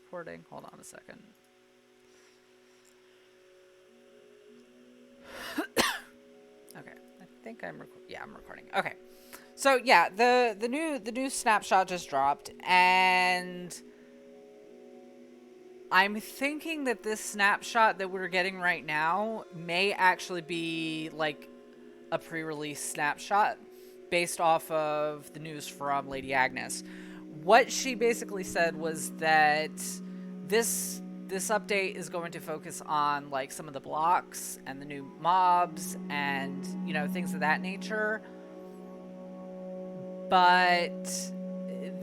recording? Hold on a second. Okay, I think I'm recording. Okay, so yeah, the new snapshot just dropped, and I'm thinking that this snapshot that we're getting right now may actually be like a pre-release snapshot based off of the news from Lady Agnes. What she basically said was that this update is going to focus on like some of the blocks and the new mobs and things of that nature, but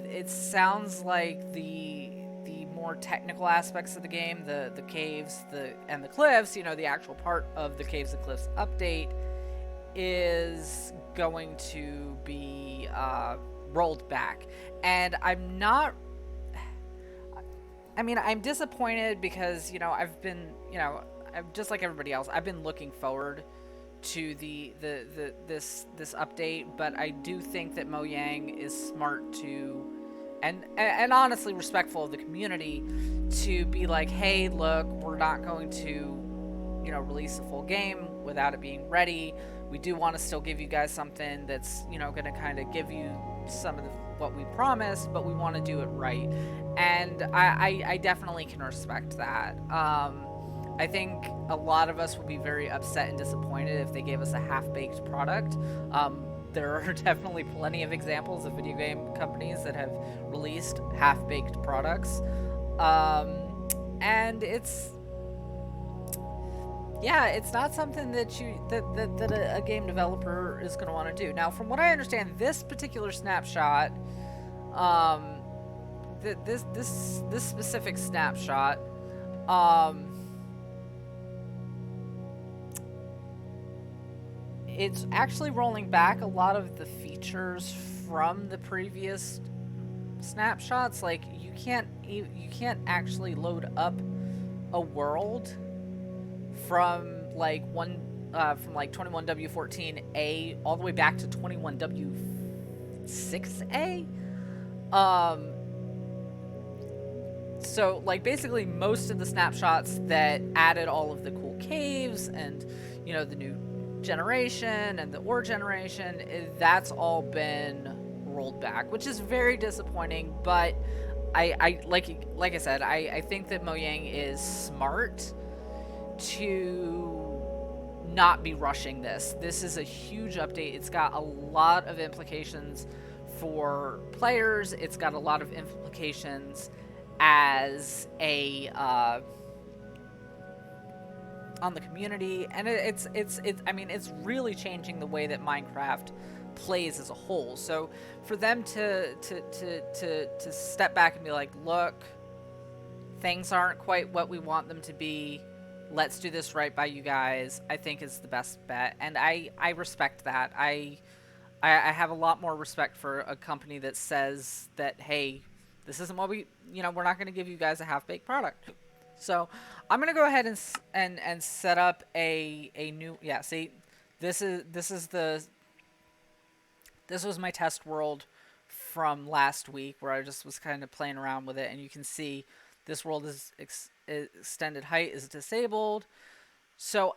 it sounds like the more technical aspects of the game, the caves, and the cliffs, the actual part of the caves and cliffs update is going to be rolled back. And I'm not. I mean, I'm disappointed because I'm just like everybody else. I've been looking forward to this update, but I do think that Mojang is smart to, and honestly respectful of the community, to be like, hey, look, we're not going to release a full game without it being ready. We do want to still give you guys something that's going to kind of give you some of what we promised, but we want to do it right. And I definitely can respect that. I think a lot of us would be very upset and disappointed if they gave us a half-baked product. There are definitely plenty of examples of video game companies that have released half-baked products. And it's not something that a game developer is going to want to do. Now, from what I understand, this particular snapshot, this specific snapshot, it's actually rolling back a lot of the features from the previous snapshots. Like you can't actually load up a world from like 21W14A all the way back to 21W6A. So like basically most of the snapshots that added all of the cool caves and the new generation and the ore generation, that's all been rolled back, which is very disappointing. But I like I said, I think that Mojang is smart to not be rushing this. This is a huge update. It's got a lot of implications for players. It's got a lot of implications as a on the community, and it's I mean, it's really changing the way that Minecraft plays as a whole. So for them to step back and be like, look, things aren't quite what we want them to be, let's do this right by you guys, I think is the best bet. And I respect that. I have a lot more respect for a company that says that, hey, this isn't what we're not going to give you guys a half-baked product. So I'm going to go ahead and set up a new, see, this was my test world from last week where I just was kind of playing around with it, and you can see this world is extended height is disabled. So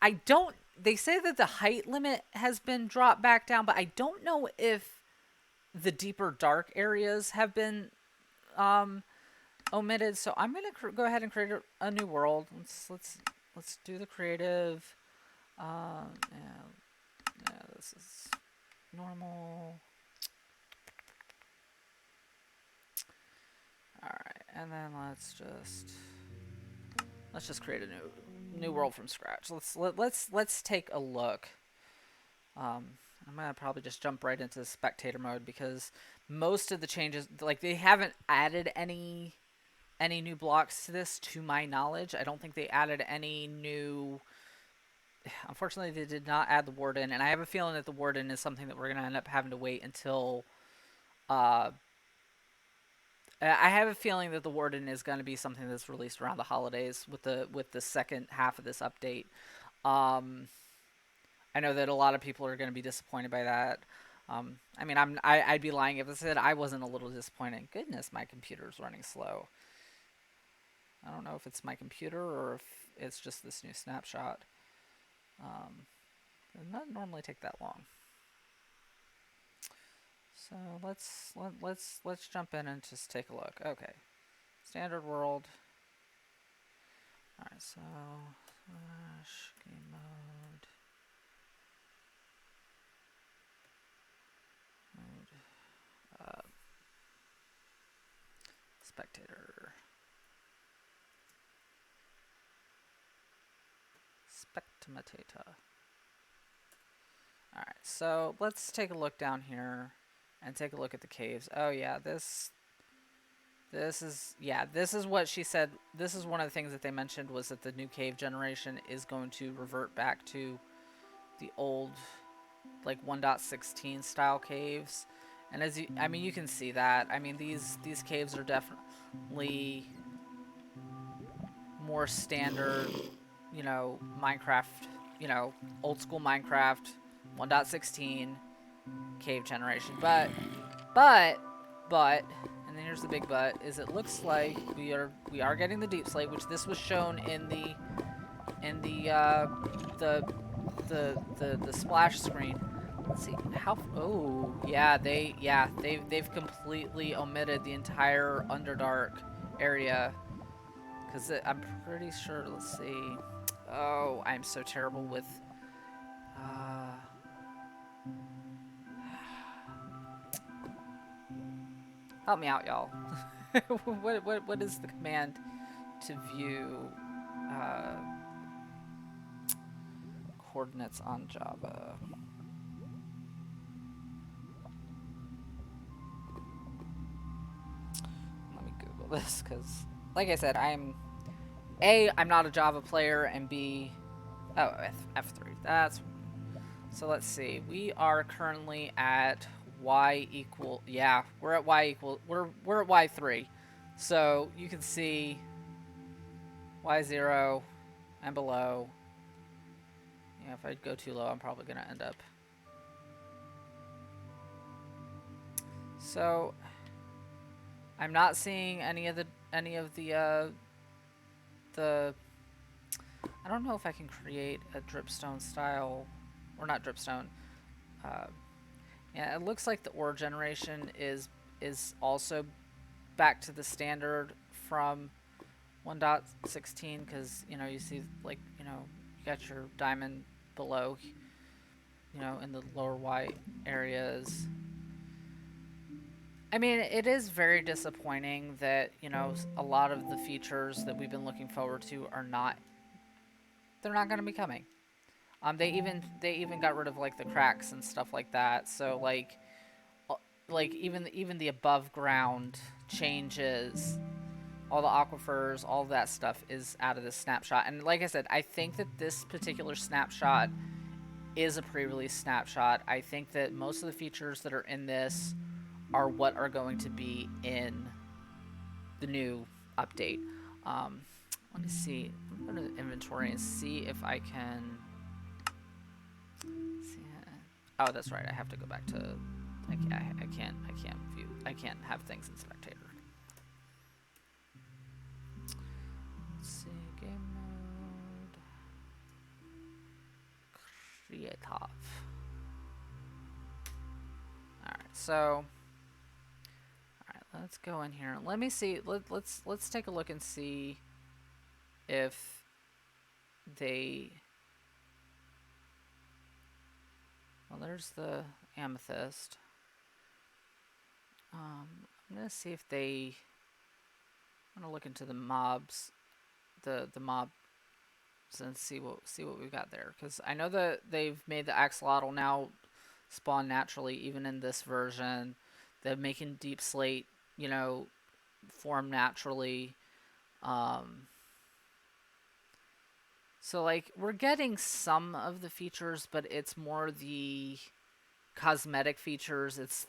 I don't, they say that the height limit has been dropped back down, but I don't know if the deeper dark areas have been omitted. So I'm going to go ahead and create a new world. Let's do the creative. This is normal. All right, and then let's just create a new world from scratch. Let's take a look. I'm gonna probably just jump right into spectator mode because most of the changes, like, they haven't added any new blocks to this, to my knowledge. I don't think they added any new. Unfortunately, they did not add the warden, and I have a feeling that the warden is something that we're gonna end up having to wait until. I have a feeling that the warden is going to be something that's released around the holidays with the second half of this update. I know that a lot of people are going to be disappointed by that. I mean, I'd be lying if I said I wasn't a little disappointed. Goodness, my computer's running slow. I don't know if it's my computer or if it's just this new snapshot. It doesn't normally take that long. So let's jump in and just take a look. Okay, standard world. All right, so game mode. Spectator. Spectator. All right, so let's take a look down here and take a look at the caves. Oh yeah, this is what she said. This is one of the things that they mentioned, was that the new cave generation is going to revert back to the old, like 1.16 style caves. And as you can see that. I mean, these caves are definitely more standard, Minecraft, old school Minecraft 1.16 cave generation. But, and then here's the big but, is it looks like we are getting the deep slate, which this was shown in the splash screen. Let's see how. Oh yeah, they've completely omitted the entire Underdark area, because I'm pretty sure. Let's see. Oh, I'm so terrible with. Help me out, y'all. what is the command to view coordinates on Java? Let me Google this, because, like I said, I'm not a Java player, and B, F3. That's so. Let's see. We are currently at y equal. Yeah, we're at y equal. We're at y3. So you can see y0 and below. Yeah, if I go too low, I'm probably gonna end up. So I'm not seeing any of the I don't know if I can create a dripstone style, or not dripstone. Yeah, it looks like the ore generation is also back to the standard from 1.16, because you see, like, you got your diamond below, in the lower white areas. I mean, it is very disappointing that a lot of the features that we've been looking forward to are not. They're not going to be coming. They even got rid of, like, the cracks and stuff like that. So like even the above ground changes, all the aquifers, all that stuff is out of this snapshot. And like I said, I think that this particular snapshot is a pre-release snapshot. I think that most of the features that are in this are what are going to be in the new update. Let me see. I'm going to go to inventory and see if I can see. Oh, that's right. I have to go back to. I can't view. I can't have things in spectator. Let's see, game mode. Creative. Alright, so let's go in here. Let me see. Let's take a look and see if they. Well, there's the amethyst. I'm gonna see if they. I'm gonna look into the mobs, the mobs, and see what we've got there. Because I know that they've made the axolotl now spawn naturally, even in this version. They're making deep slate, form naturally. So, like, we're getting some of the features, but it's more the cosmetic features. It's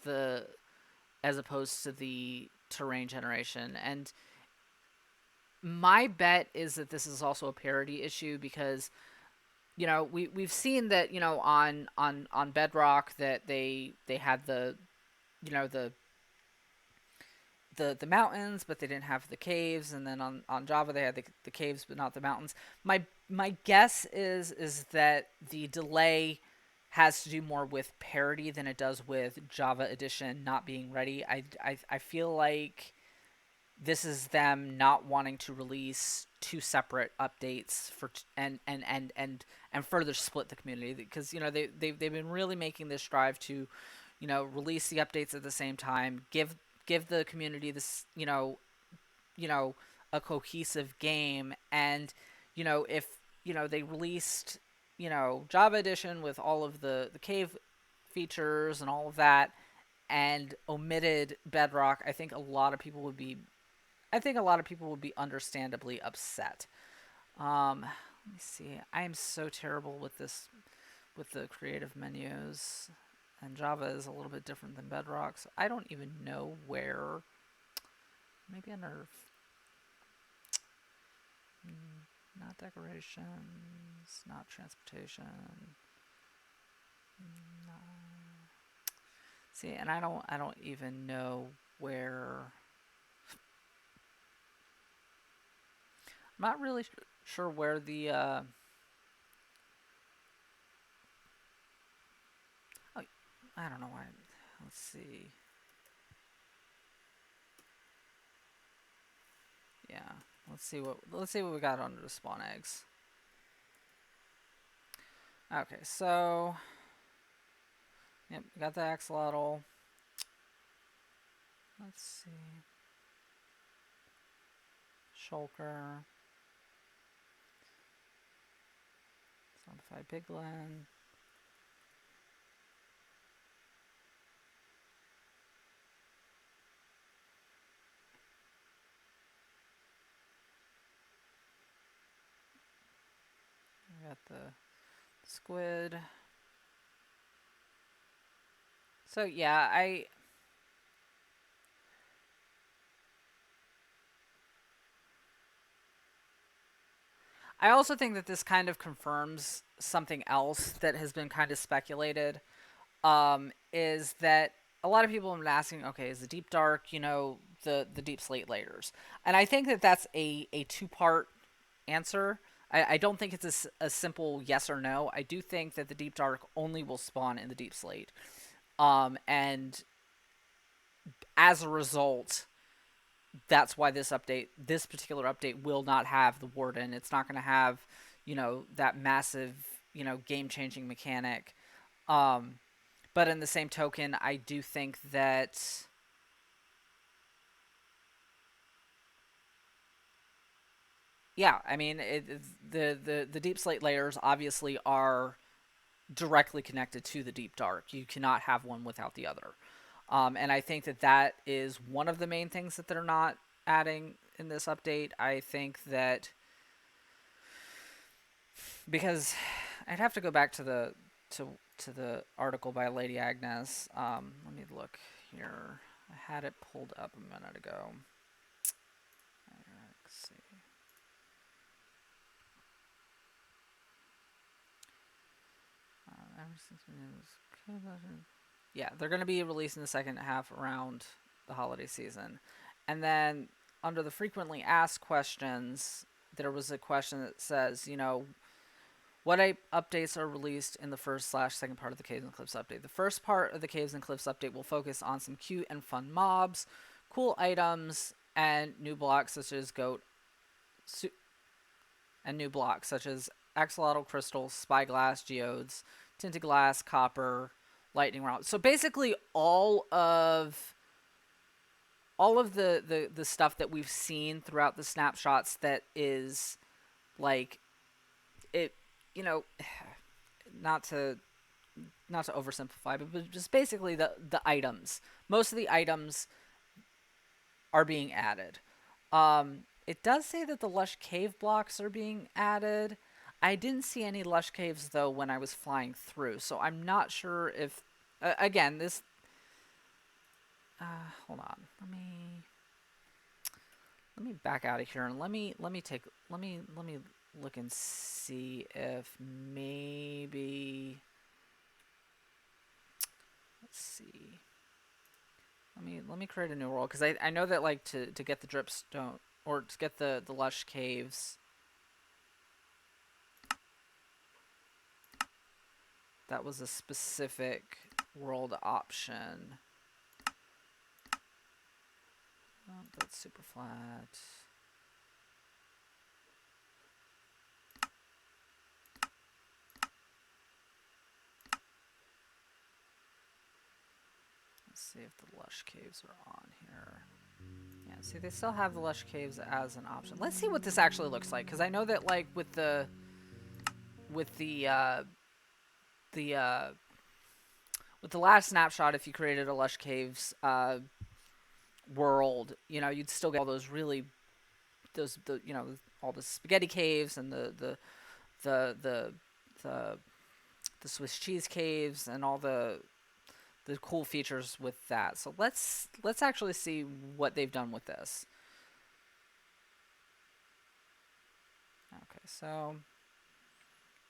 as opposed to the terrain generation. And my bet is that this is also a parity issue, because we've seen that on Bedrock that they had the the mountains, but they didn't have the caves, and then on Java they had the caves but not the mountains. My guess is that the delay has to do more with parity than it does with Java Edition not being ready. I feel like this is them not wanting to release two separate updates for and further split the community, because they've been really making this strive to release the updates at the same time, give the community this a cohesive game. And if they released Java Edition with all of the cave features and all of that and omitted Bedrock, I think a lot of people would be understandably upset. Let me see. I am so terrible with the creative menus, and Java is a little bit different than Bedrock, so I don't even know where. Maybe under not decorations, not transportation. No. See, and I don't even know where. I'm not really sure where the oh, I don't know why. Let's see. Yeah, let's see what we got under the spawn eggs. Okay, so yep, we got the axolotl. Let's see. Shulker. Zombified piglin. We got the squid. So yeah, I also think that this kind of confirms something else that has been kind of speculated, is that a lot of people have been asking, okay, is the deep dark, the deep slate layers? And I think that that's a two-part answer. I don't think it's a simple yes or no. I do think that the deep dark only will spawn in the deep slate. And as a result, that's why this particular update will not have the warden. It's not going to have, that massive, game-changing mechanic. But in the same token, I do think that yeah, I mean, the deep slate layers obviously are directly connected to the deep dark. You cannot have one without the other. And I think that is one of the main things that they're not adding in this update. I think that because I'd have to go back to the article by Lady Agnes. Let me look here. I had it pulled up a minute ago. Let's see. Yeah, they're going to be releasing the second half around the holiday season. And then under the frequently asked questions, there was a question that says, what updates are released in the first/second part of the Caves and Cliffs update? The first part of the Caves and Cliffs update will focus on some cute and fun mobs, cool items, and new blocks such as axolotl crystals, spyglass, geodes, tinted glass, copper, lightning round. So basically all of the stuff that we've seen throughout the snapshots that is like it, not to oversimplify, but just basically the items. Most of the items are being added. It does say that the Lush Cave blocks are being added. I didn't see any Lush Caves, though, when I was flying through, so I'm not sure if... again, this... hold on. Let me back out of here, and let me look and see if maybe... Let's see. Let let me create a new world, because I know that like to get the dripstone, or to get the Lush Caves, that was a specific world option. Oh, that's super flat. Let's see if the Lush Caves are on here. Yeah, see, they still have the Lush Caves as an option. Let's see what this actually looks like, because I know that like with the with the last snapshot, if you created a Lush Caves world, you know, you'd still get all those really all the spaghetti caves and the the the, the Swiss cheese caves and all the cool features with that. So let's actually see what they've done with this. Okay, so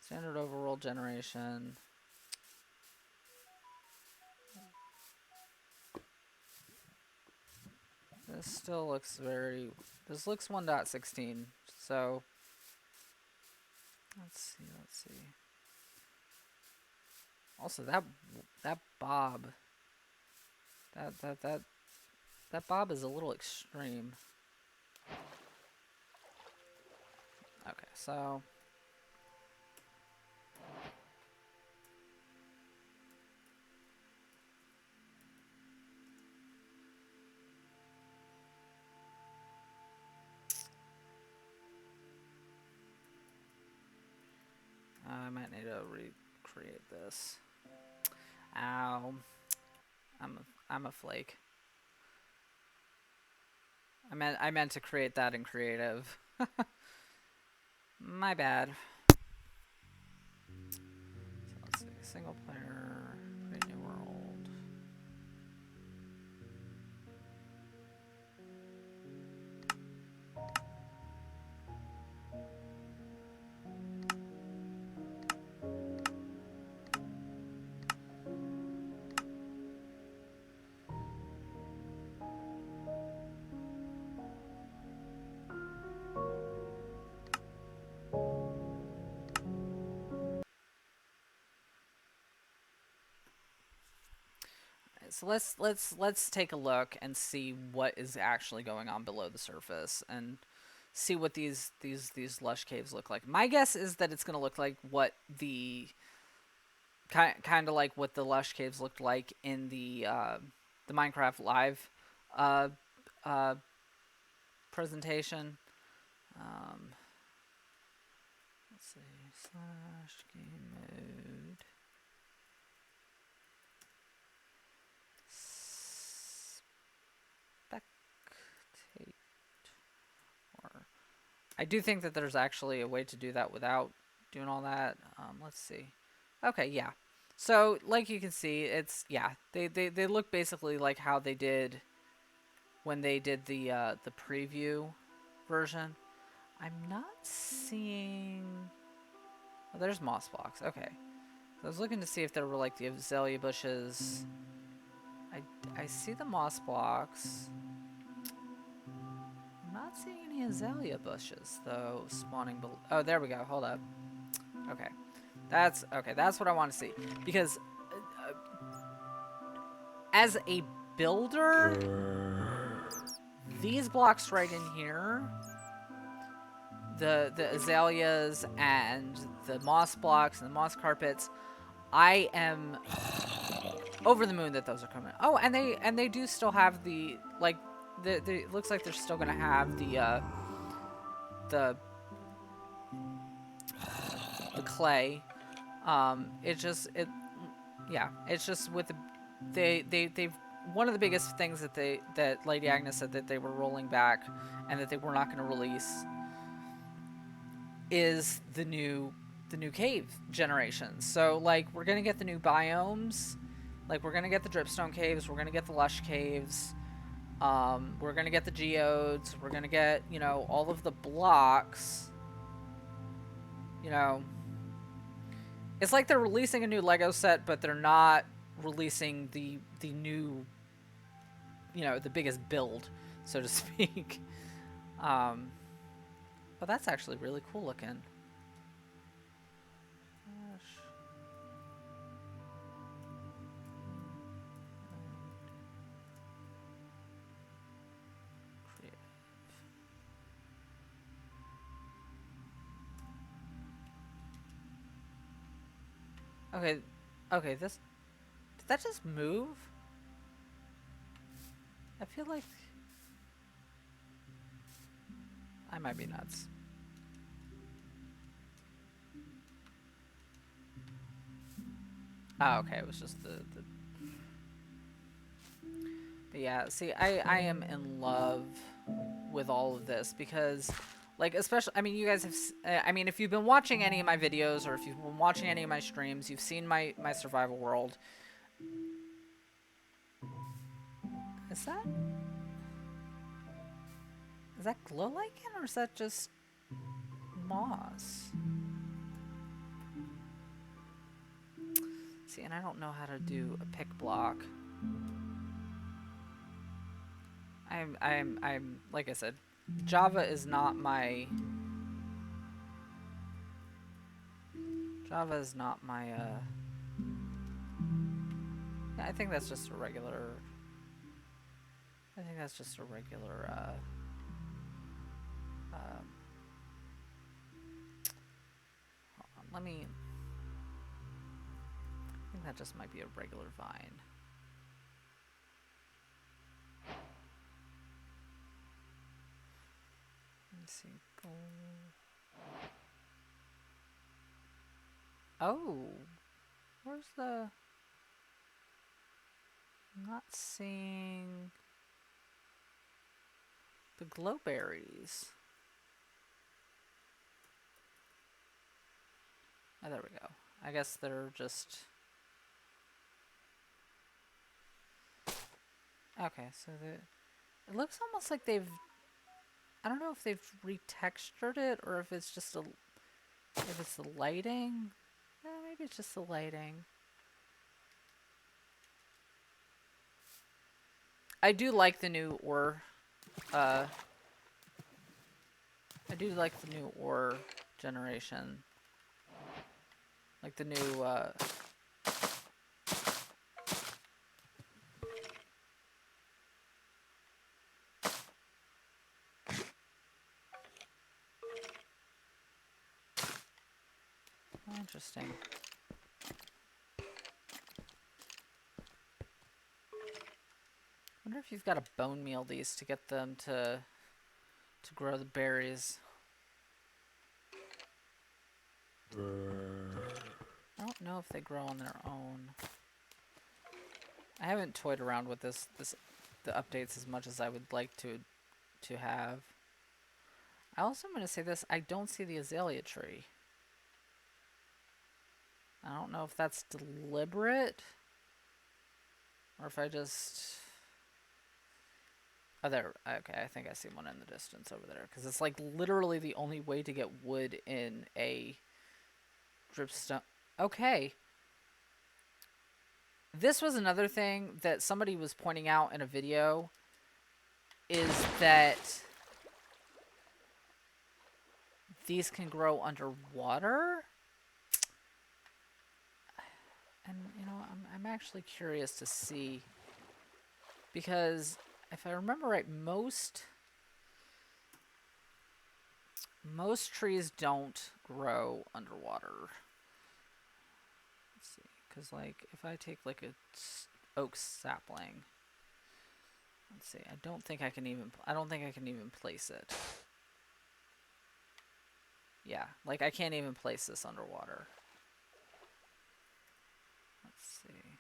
standard overworld generation. This still looks very... This looks 1.16, so... Let's see. Also, that bob... That bob is a little extreme. Okay, so... I might need to recreate this. Ow. I'm a flake. I meant to create that in creative. My bad. So let's see. Single player, create new world. So let's take a look and see what is actually going on below the surface and see what these Lush Caves look like. My guess is that it's going to look like what the kind of like what the Lush Caves looked like in the Minecraft Live presentation. Let's see, slash game mode. Spectate. Or I do think that there's actually a way to do that without doing all that. Let's see. Okay, yeah. So, like you can see, it's, yeah, they look basically like how they did when they did the preview version. I'm not seeing... Oh, there's moss blocks. Okay. So I was looking to see if there were, like, the azalea bushes. I see the moss blocks. I'm not seeing any azalea bushes, though, spawning below. Oh, there we go. Hold up. Okay. That's what I want to see. Because as a builder, these blocks right in here, the azaleas and the moss blocks and the moss carpets, I am over the moon that those are coming. Oh, and they do still have the, like, it looks like they're still gonna have the clay. It's just with they've one of the biggest things that Lady Agnes said that they were rolling back and that they were not going to release is the new cave generations. So, like, we're going to get the new biomes. Like, we're going to get the dripstone caves, we're going to get the lush caves, we're going to get the geodes, we're going to get, you know, all of the blocks. You know, it's like they're releasing a new Lego set, but they're not releasing the new you know, the biggest build, so to speak. But that's actually really cool looking. Gosh. Creative. Okay, okay, this, did that just move? I feel like I might be nuts. Oh, okay, it was just the But yeah, see, I am in love with all of this because, like, especially, I mean, you guys have, I mean, if you've been watching any of my videos or if you've been watching any of my streams, you've seen my survival world. Is that glow lichen or is that just moss? See, and I don't know how to do a pick block. I'm like I said, Java is not my yeah, I think that's just a regular hold on, I think that just might be a regular vine. Let's see. Oh, where's the? I'm not seeing the glowberries. Oh, there we go. I guess they're just. Okay, so it looks almost like they've. I don't know if they've retextured it or if it's just if it's the lighting. Maybe it's just the lighting. I do like the new ore. I do like the new ore generation. Like the new. Interesting. Wonder if you've got to bone meal these to get them to grow the berries. I don't know if they grow on their own. I haven't toyed around with the updates as much as I would like to have. I also am going to say this, I don't see the Azalea Tree. I don't know if that's deliberate or if I just... Oh, there. Okay, I think I see one in the distance over there. Because it's like literally the only way to get wood in a dripstone. Okay. This was another thing that somebody was pointing out in a video. Is that these can grow underwater? And, you know, I'm actually curious to see. Because... if I remember right, most trees don't grow underwater. Let's see, because like if I take like a oak sapling, let's see, I don't think I can even place it. Yeah, like I can't even place this underwater. Let's see.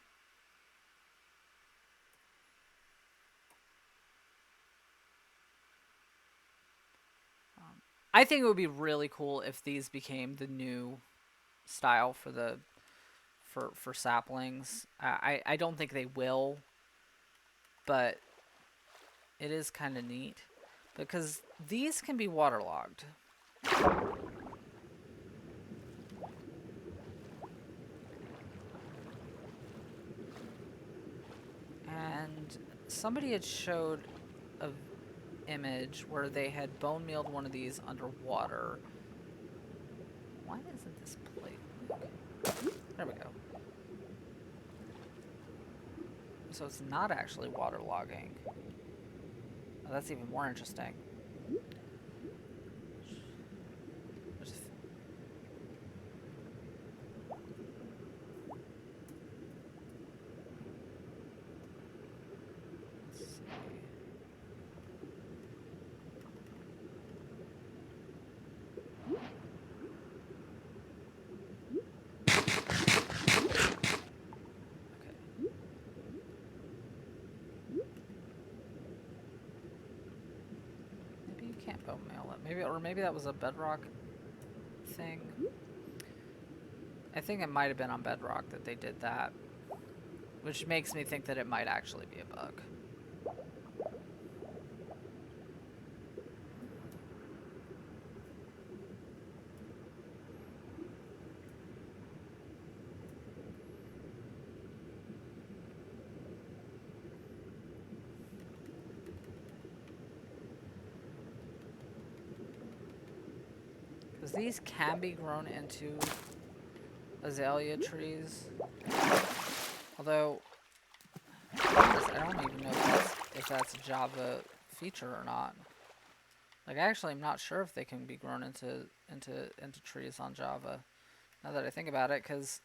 I think it would be really cool if these became the new style for the for saplings. I don't think they will, but it is kind of neat because these can be waterlogged. And somebody had showed a image where they had bone mealed one of these underwater. Why isn't this plate? There we go. So it's not actually waterlogging. Oh, that's even more interesting. Can't bone mail it. Maybe that was a bedrock thing. I think it might have been on bedrock that they did that, which makes me think that it might actually be a bug. Because these can be grown into azalea trees. Although, I don't even know if that's a Java feature or not. Like, actually, I'm not sure if they can be grown into trees on Java. Now that I think about it, because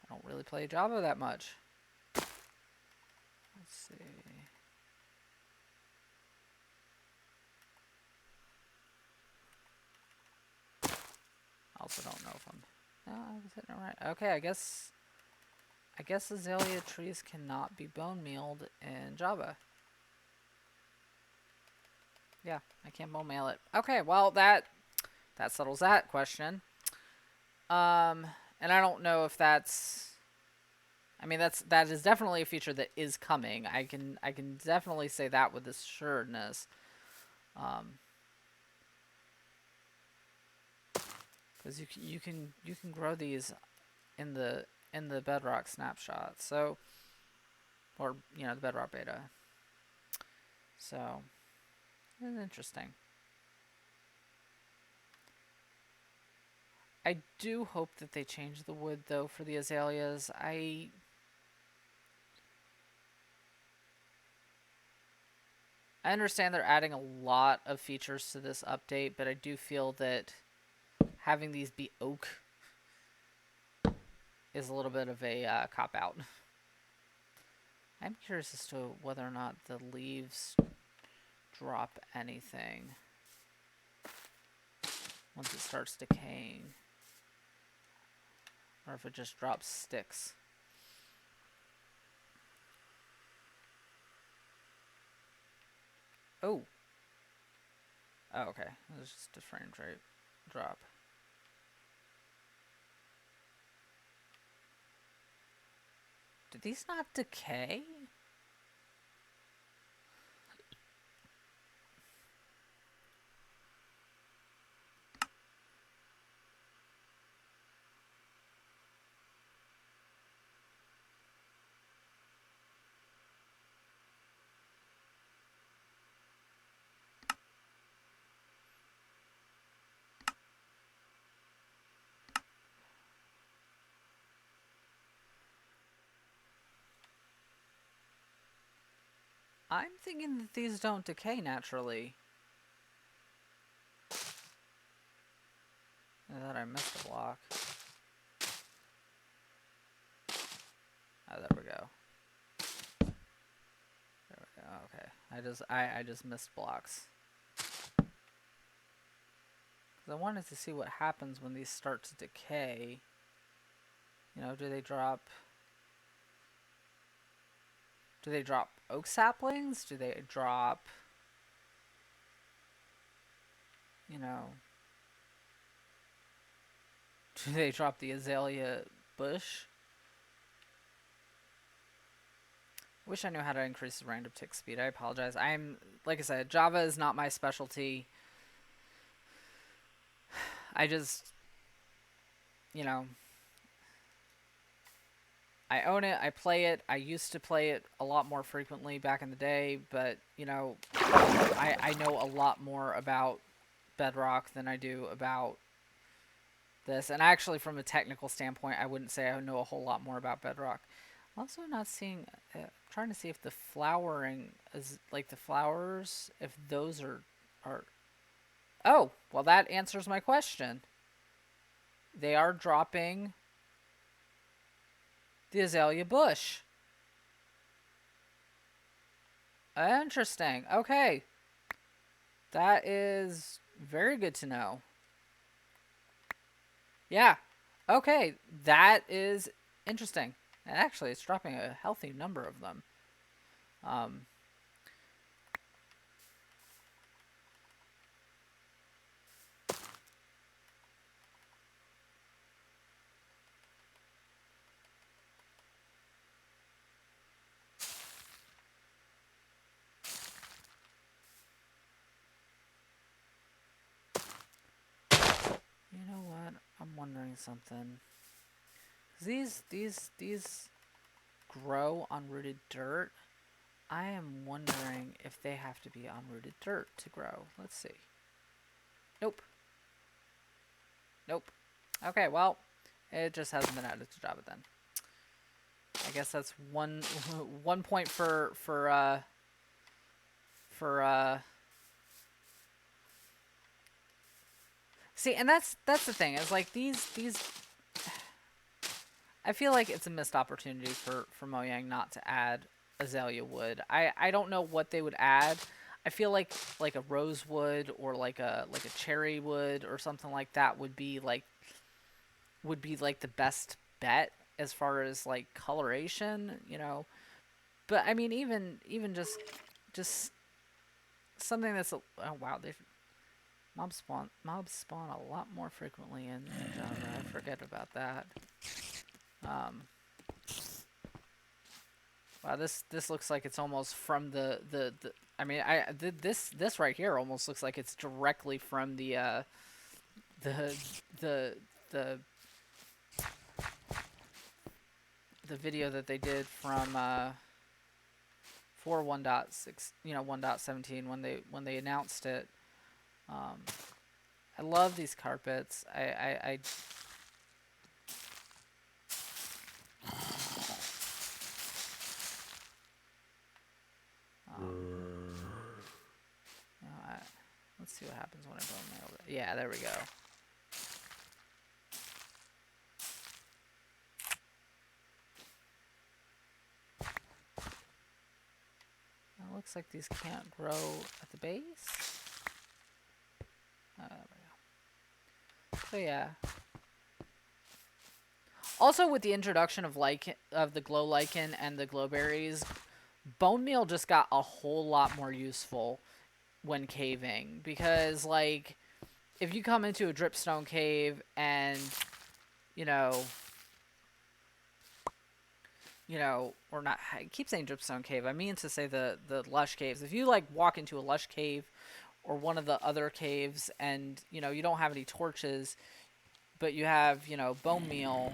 I don't really play Java that much. Let's see. I also don't know if I'm... No, I was hitting it right. Okay, I guess azalea trees cannot be bone mealed in Java. Yeah, I can't bone meal it. Okay, well that settles that question. And I don't know if that's... I mean, that is definitely a feature that is coming. I can definitely say that with assuredness. Because you can grow these in the bedrock snapshot. So, or the bedrock beta. So, it's interesting. I do hope that they change the wood though for the azaleas. I understand they're adding a lot of features to this update, but I do feel that having these be oak is a little bit of a cop-out. I'm curious as to whether or not the leaves drop anything once it starts decaying. Or if it just drops sticks. Oh. Oh, okay. It was just a frame rate drop. Did these not decay? I'm thinking that these don't decay naturally. I thought I missed a block. Oh, there we go. There we go. Okay. I just missed blocks. Because I wanted to see what happens when these start to decay. Do they drop... Do they drop oak saplings? Do they drop... Do they drop the azalea bush? Wish I knew how to increase the random tick speed. I apologize. Like I said, Java is not my specialty. I just, I own it. I play it. I used to play it a lot more frequently back in the day, but I know a lot more about Bedrock than I do about this. And actually, from a technical standpoint, I wouldn't say I know a whole lot more about Bedrock. I'm also not seeing. Trying to see if the flowering is like the flowers, if those are. Oh, well, that answers my question. They are dropping the azalea bush. Interesting. Okay. That is very good to know. Yeah. Okay. That is interesting. And actually, it's dropping a healthy number of them. Um, you know what? I'm wondering something. These grow on rooted dirt. I am wondering if they have to be on rooted dirt to grow. Let's see. Nope. Nope. Okay, well, it just hasn't been added to Java then. I guess that's one point for see, and that's the thing. Is like these I feel like it's a missed opportunity for Mojang not to add azalea wood. I don't know what they would add. I feel like a rosewood or like a cherry wood or something like that would be like the best bet as far as like coloration, But I mean, even just something that's oh wow, they mobs spawn a lot more frequently in Java. I forget about that. Wow, this looks like it's almost from the I mean, this right here almost looks like it's directly from the the video that they did from for 1.6, 1.17 when they announced it. I love these carpets. I let's see what happens when I bone nail it. Yeah, there we go. It looks like these can't grow at the base. There we go. So yeah. Also, with the introduction of the glow lichen and the glowberries, bone meal just got a whole lot more useful when caving, because like if you come into a dripstone cave and or not, I keep saying dripstone cave, I mean to say the lush caves. If you like walk into a lush cave or one of the other caves and you don't have any torches, but you have bone meal,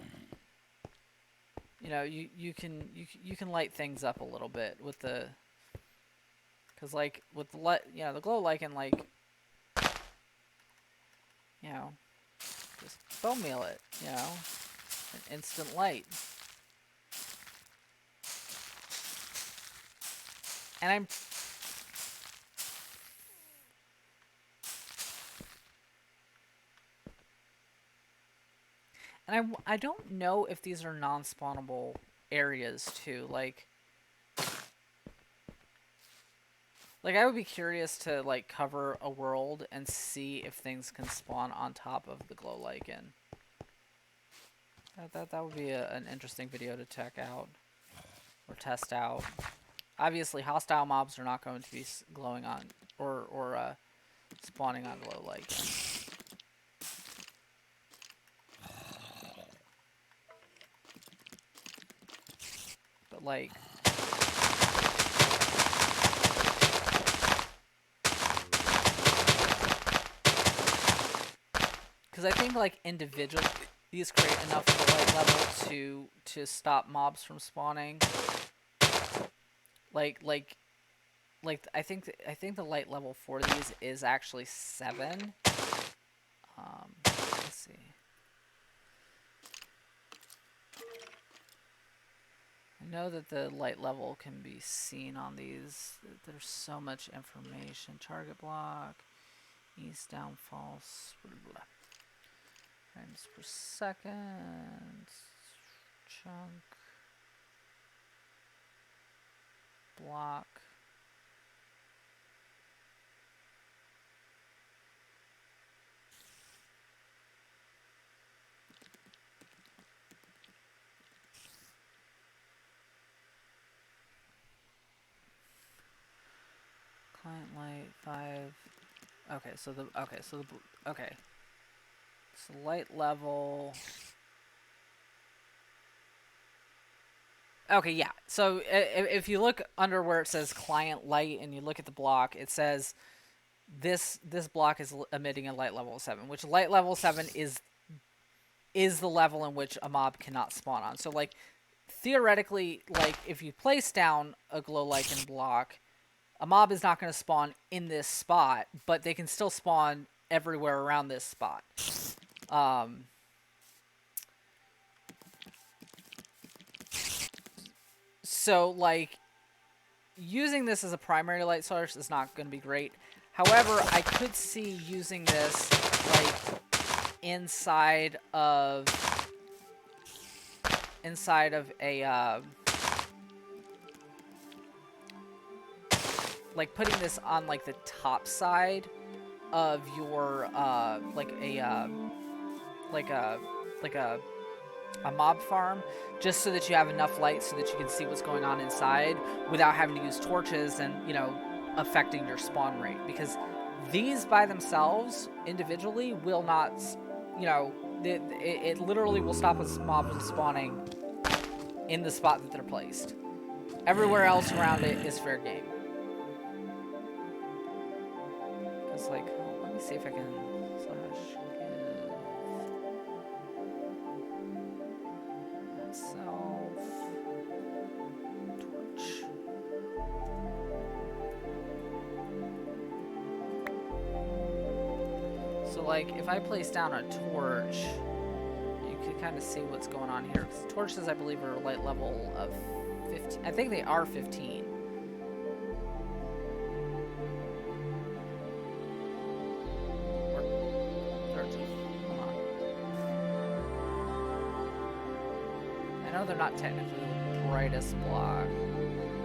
you can light things up a little bit with the, because like with the glow lichen, like just bone meal it, an instant light. And I don't know if these are non-spawnable areas too. Like I would be curious to like cover a world and see if things can spawn on top of the glow lichen. That would be an interesting video to check out or test out. Obviously, hostile mobs are not going to be glowing on or spawning on glow lichen. But like, because I think like individual these create enough of a light level to stop mobs from spawning. Like I think the light level for these is actually 7. Let's see. I know that the light level can be seen on these. There's so much information. Target block, east downfall, frames per second, chunk, block. Client light 5. Okay, so the light level. Okay, yeah. So if you look under where it says client light and you look at the block, it says this block is emitting a light level of 7, which light level 7 is the level in which a mob cannot spawn on. So like theoretically, like if you place down a glow lichen block, a mob is not going to spawn in this spot, but they can still spawn everywhere around this spot. So, like, using this as a primary light source is not going to be great. However, I could see using this, like, inside of a, like, putting this on, like, the top side of your, like a mob farm, just so that you have enough light so that you can see what's going on inside without having to use torches and, you know, affecting your spawn rate. Because these by themselves, individually, will not, you know, it literally will stop a mob from spawning in the spot that they're placed. Everywhere else around it is fair game. Because, like, let me see if I can slash myself torch. So, like, if I place down a torch, you can kind of see what's going on here. Because torches, I believe, are a light level of 15. I think they are 15. Or 13. Hold on. I know they're not technically the brightest block.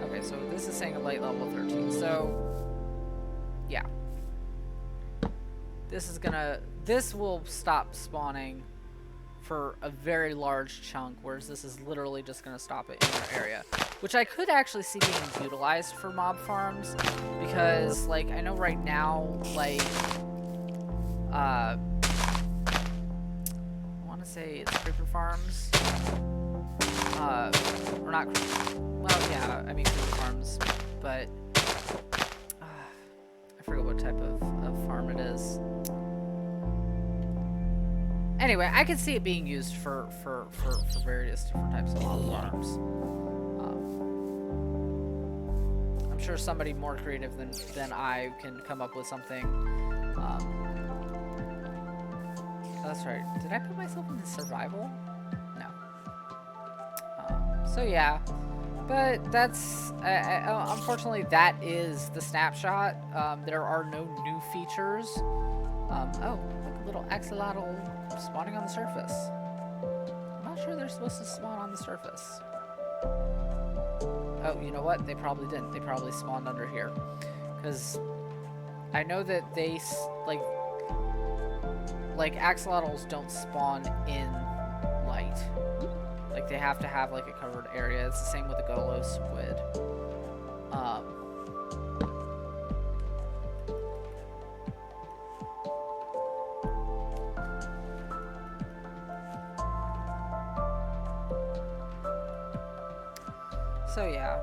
Okay, so this is saying a light level of 13. So, yeah. This will stop spawning for a very large chunk, whereas this is literally just gonna stop it in your area. Which I could actually see being utilized for mob farms, because, like, I know right now, like, I wanna say it's creeper farms. Or not, well, yeah, I mean creeper farms, but, I forget what type of farm it is. Anyway, I could see it being used for various different types of mob farms. I'm sure somebody more creative than I can come up with something. That's right. Did I put myself into survival? No. So yeah. But that's, unfortunately, that is the snapshot. There are no new features. Oh, look, a little axolotl spawning on the surface. I'm not sure they're supposed to spawn on the surface. Oh, you know what? They probably didn't. They probably spawned under here. Because I know that they, like axolotls don't spawn in light. Like, they have to have, like, a covered area. It's the same with the Golo squid. So, yeah.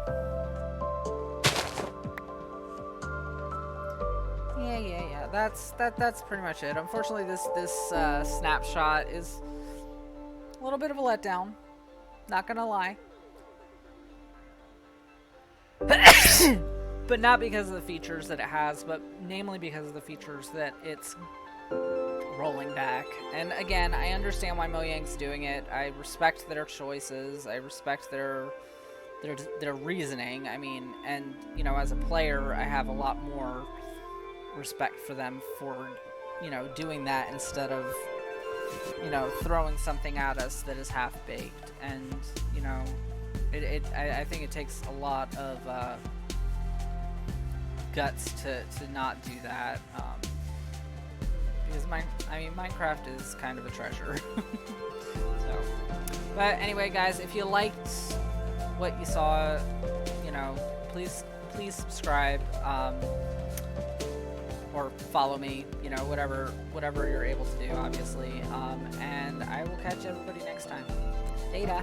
Yeah. That's pretty much it. Unfortunately, this snapshot is little bit of a letdown. Not gonna lie. But not because of the features that it has, but namely because of the features that it's rolling back. And again, I understand why Mojang's doing it. I respect their choices. I respect their reasoning. I mean, and you know, as a player, I have a lot more respect for them for, you know, doing that instead of, you know, throwing something at us that is half-baked. And, you know, I think it takes a lot of guts to not do that, because Minecraft is kind of a treasure. So, but anyway, guys, if you liked what you saw, you know, please subscribe, or follow me, you know, whatever you're able to do, obviously, and I will catch everybody next time. Later.